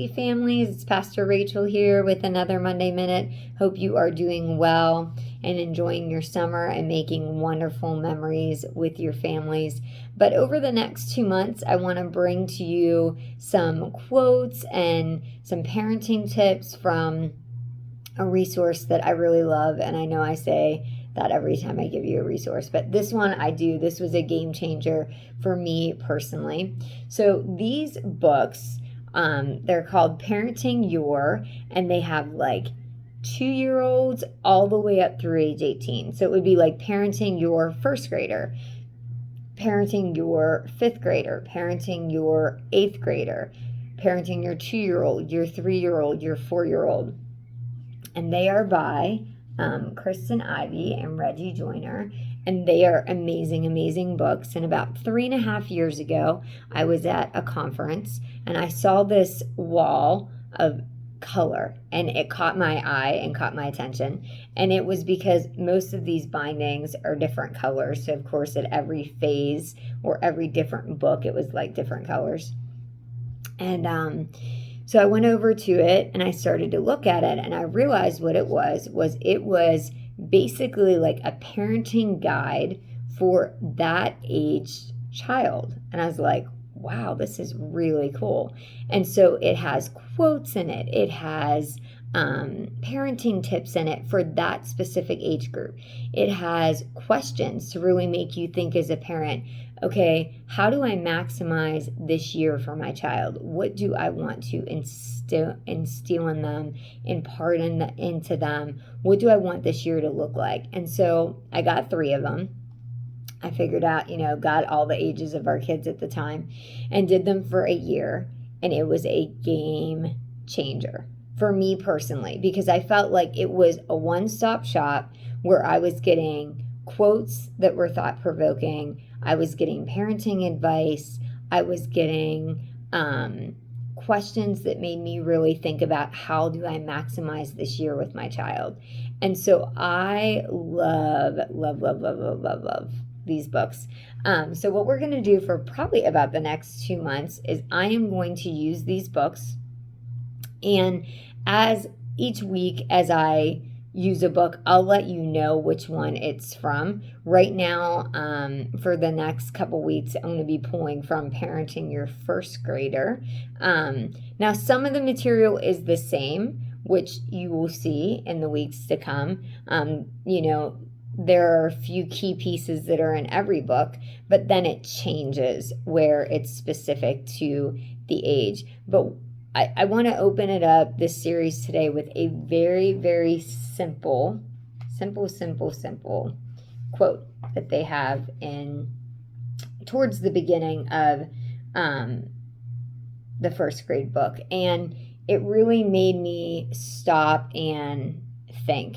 families. It's Pastor Rachel here with another Monday Minute. Hope you are doing well and enjoying your summer and making wonderful memories with your families. But over the next 2 months, I want to bring to you some quotes and some parenting tips from a resource that I really love. And I know I say that every time I give you a resource, but this one I do. This was a game changer for me personally. So these books, they're called Parenting Your, and they have like 2-year-olds all the way up through age 18. So it would be like Parenting Your first grader, Parenting Your fifth grader, Parenting Your eighth grader, Parenting Your 2-year-old, your 3-year-old, your 4-year-old. And they are by Kristen Ivy and Reggie Joiner, and they are amazing, amazing books. And about 3.5 years ago, I was at a conference and I saw this wall of color, and it caught my eye and caught my attention. And it was because most of these bindings are different colors. So of course, at every phase or every different book, it was like different colors. And so I went over to it and I started to look at it, and I realized what it was basically like a parenting guide for that age child. And I was like, wow, this is really cool. And so it has quotes in it. It has parenting tips in it for that specific age group. It has questions to really make you think as a parent, okay, how do I maximize this year for my child? What do I want to instill in them, impart into them? What do I want this year to look like? And so I got 3 of them. I figured out, got all the ages of our kids at the time and did them for a year. And it was a game changer for me personally, because I felt like it was a one-stop shop where I was getting quotes that were thought-provoking. I was getting parenting advice. I was getting questions that made me really think about how do I maximize this year with my child. And so I love these books. So what we're going to do for probably about the next 2 months is I am going to use these books, and as each week as I use a book, I'll let you know which one it's from. Right now, for the next couple weeks, I'm going to be pulling from Parenting Your First Grader. Now, some of the material is the same, which you will see in the weeks to come. There are a few key pieces that are in every book, but then it changes where it's specific to the age. But I want to open it up, this series today, with a very, very simple quote that they have towards the beginning of the first grade book. And it really made me stop and think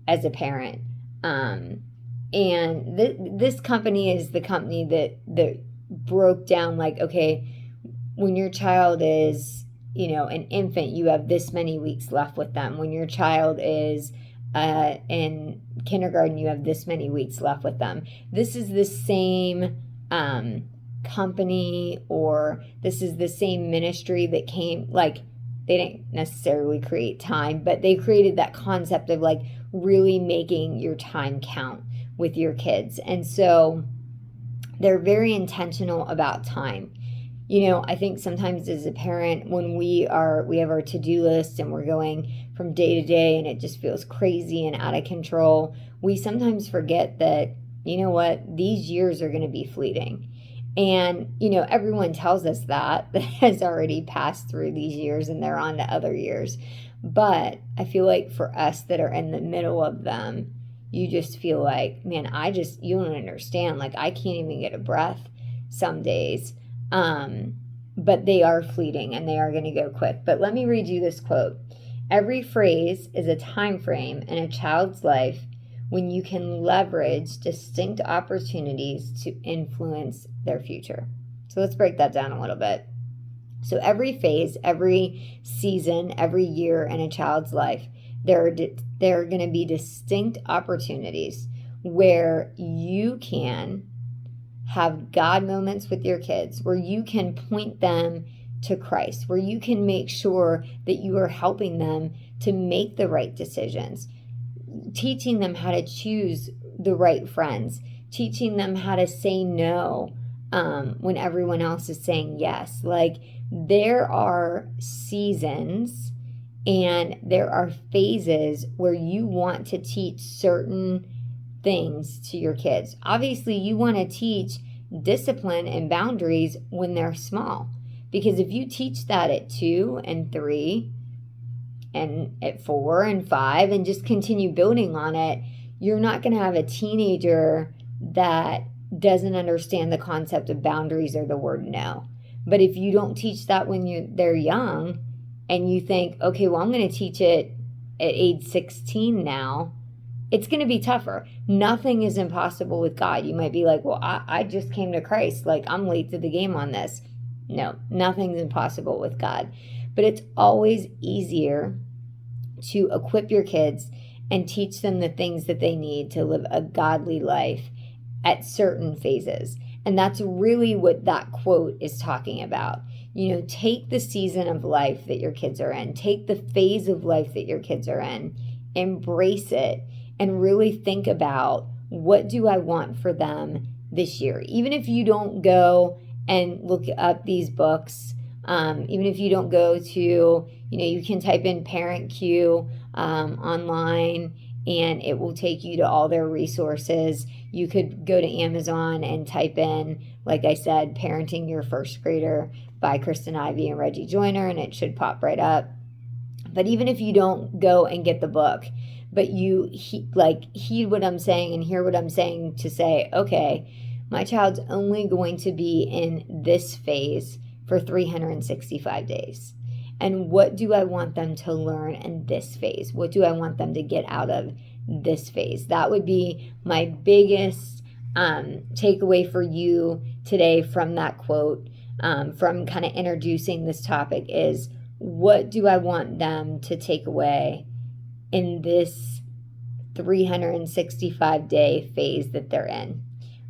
as a parent. And this company is the company that broke down, like, okay, when your child is, an infant, you have this many weeks left with them. When your child is in kindergarten, you have this many weeks left with them. This is the same company, or this is the same ministry that came, like, they didn't necessarily create time, but they created that concept of like really making your time count with your kids. And so they're very intentional about time. I think sometimes as a parent, when we have our to-do list and we're going from day to day and it just feels crazy and out of control, we sometimes forget that, these years are going to be fleeting. And, everyone tells us that has already passed through these years and they're on to other years. But I feel like for us that are in the middle of them, you just feel like, man, you don't understand. Like, I can't even get a breath some days. But they are fleeting and they are going to go quick. But let me read you this quote. Every phrase is a time frame in a child's life when you can leverage distinct opportunities to influence their future. So let's break that down a little bit. So every phase, every season, every year in a child's life, there are going to be distinct opportunities where you can have God moments with your kids, where you can point them to Christ, where you can make sure that you are helping them to make the right decisions, teaching them how to choose the right friends, teaching them how to say no when everyone else is saying yes. Like, there are seasons and there are phases where you want to teach certain things to your kids. Obviously, you want to teach discipline and boundaries when they're small, because if you teach that at 2 and 3 and at 4 and 5 and just continue building on it, you're not going to have a teenager that doesn't understand the concept of boundaries or the word no. But if you don't teach that when they're young, and you think, okay, well, I'm going to teach it at age 16 now, it's going to be tougher. Nothing is impossible with God. You might be like, well, I just came to Christ. Like, I'm late to the game on this. No, nothing's impossible with God. But it's always easier to equip your kids and teach them the things that they need to live a godly life at certain phases. And that's really what that quote is talking about. You know, take the season of life that your kids are in, take the phase of life that your kids are in, embrace it, and really think about, what do I want for them this year? Even if you don't go and look up these books, even if you don't go to, you can type in Parent Cue online, and it will take you to all their resources. You could go to Amazon and type in, like I said, Parenting Your First Grader by Kristen Ivy and Reggie Joiner, and it should pop right up. But even if you don't go and get the book, but you heed what I'm saying and hear what I'm saying to say, okay, my child's only going to be in this phase for 365 days. And what do I want them to learn in this phase? What do I want them to get out of this phase? That would be my biggest takeaway for you today from that quote, from kind of introducing this topic, is, what do I want them to take away in this 365-day phase that they're in?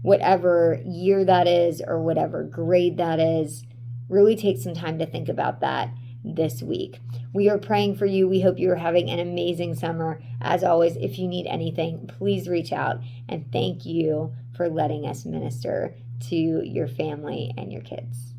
Whatever year that is or whatever grade that is, really take some time to think about that this week. We are praying for you. We hope you are having an amazing summer. As always, if you need anything, please reach out, and thank you for letting us minister to your family and your kids.